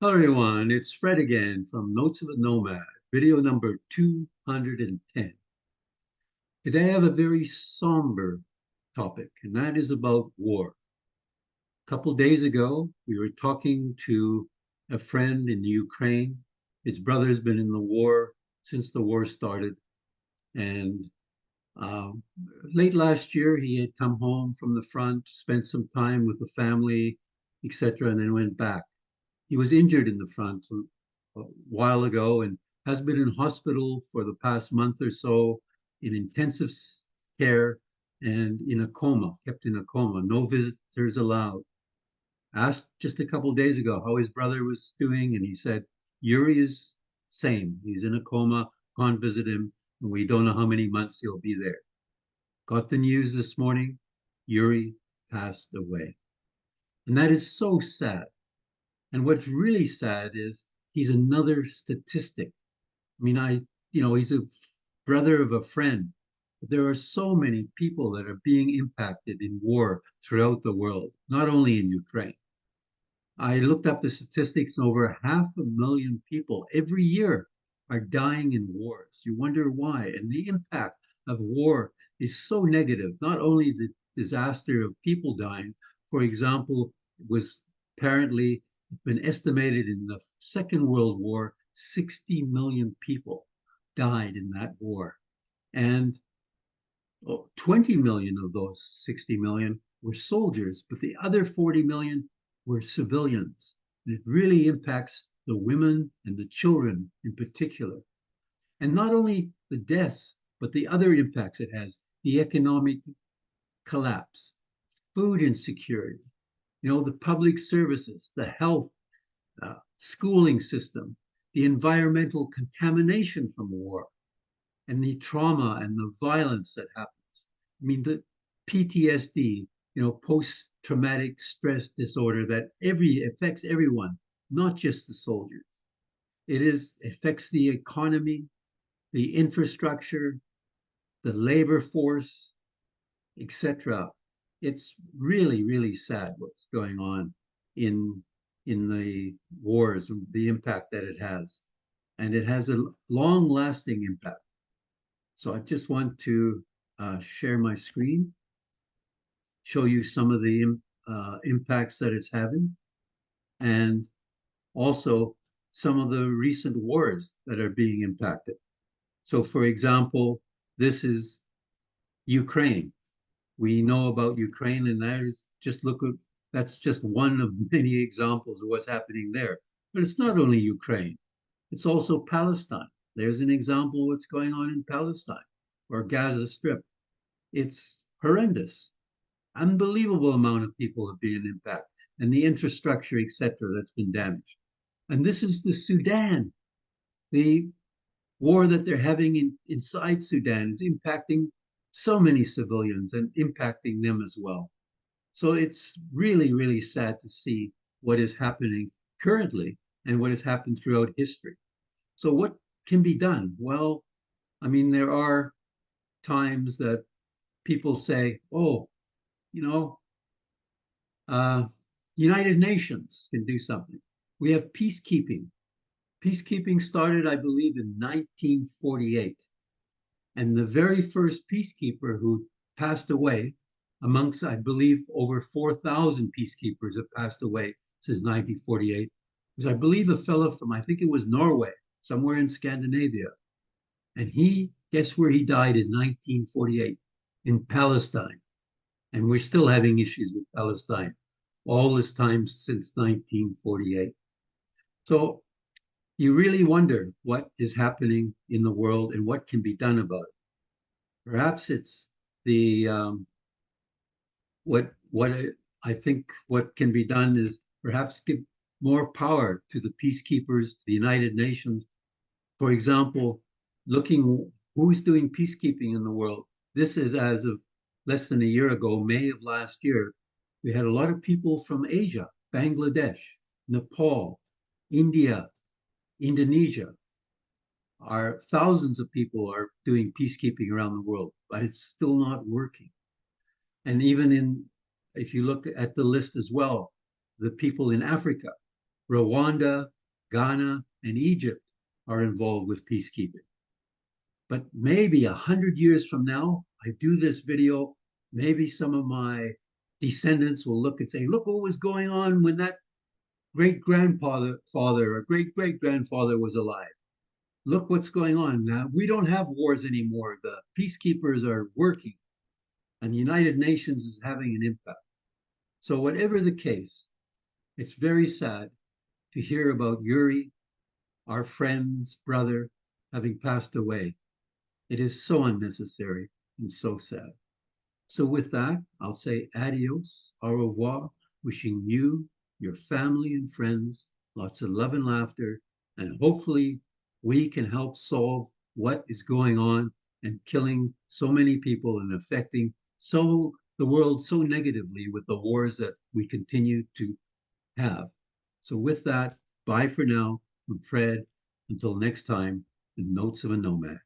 Hello everyone, it's Fred again from Notes of a Nomad, video number 210. Today I have a very somber topic, and that is about war. A couple days ago, we were talking to a friend in Ukraine. His brother's been in the war since the war started, and um, late last year he had come home from the front, spent some time with the family, etc., and then went back. He was injured in the front a while ago and has been in hospital for the past month or so in intensive care and in a coma, kept in a coma, no visitors allowed. Asked just a couple of days ago how his brother was doing, and he said, Yuri is same. He's in a coma, can't visit him, and we don't know how many months he'll be there. Got the news this morning, Yuri passed away. And that is so sad. And what's really sad is he's another statistic. I mean, he's a brother of a friend. But there are so many people that are being impacted in war throughout the world, not only in Ukraine. I looked up the statistics, and over 500,000 people every year are dying in wars. You wonder why. And the impact of war is so negative. Not only the disaster of people dying, for example, was apparently been estimated in the Second World War, 60 million people died in that war. And 20 million of those 60 million were soldiers, but the other 40 million were civilians. And it really impacts the women and the children in particular. And not only the deaths, but the other impacts it has, the economic collapse, food insecurity, the public services, the health, schooling system, the environmental contamination from war, and the trauma and the violence that happens. I mean, the PTSD, post-traumatic stress disorder that affects everyone, not just the soldiers. Affects the economy, the infrastructure, the labor force, etc. It's really, really sad what's going on in the wars, the impact that it has, and it has a long-lasting impact. So I just want to share my screen, show you some of the impacts that it's having, and also some of the recent wars that are being impacted. So, for example, this is Ukraine. We know about Ukraine, and that's just one of many examples of what's happening there. But it's not only Ukraine, it's also Palestine. There's an example of what's going on in Palestine or Gaza Strip. It's horrendous. Unbelievable amount of people have been impacted, and the infrastructure, etc., that's been damaged. And this is the Sudan. The war that they're having inside Sudan is impacting so many civilians and impacting them as well. So it's really, really sad to see what is happening currently and what has happened throughout history. So, what can be done? Well, I mean, there are times that people say, oh, you know, uh, United Nations can do something. We have peacekeeping. Peacekeeping started, I believe, in 1948. And the very first peacekeeper who passed away, amongst, I believe, over 4,000 peacekeepers have passed away since 1948, was, I believe, a fellow from, I think it was Norway, somewhere in Scandinavia. And guess where he died in 1948? In Palestine. And we're still having issues with Palestine all this time since 1948. So you really wonder what is happening in the world and what can be done about it. Perhaps it's the what I think what can be done is perhaps give more power to the peacekeepers, to the United Nations. For example, looking who's doing peacekeeping in the world. This is as of less than a year ago, May of last year. We had a lot of people from Asia, Bangladesh, Nepal, India, Indonesia. Thousands of people are doing peacekeeping around the world, but it's still not working. And if you look at the list as well, the people in Africa, Rwanda, Ghana, and Egypt are involved with peacekeeping. But maybe 100 years from now, I do this video, maybe some of my descendants will look and say, look what was going on when that great grandfather or great great grandfather was alive. Look what's going on now. We don't have wars anymore. The peacekeepers are working, and the United Nations is having an impact. So, whatever the case, it's very sad to hear about Yuri, our friend's brother, having passed away. It is so unnecessary and so sad. So, with that, I'll say adios, au revoir, wishing you, your family, and friends lots of love and laughter. And hopefully, we can help solve what is going on and killing so many people and affecting the world so negatively with the wars that we continue to have. So, with that, bye for now from Fred. Until next time, the Notes of a Nomad.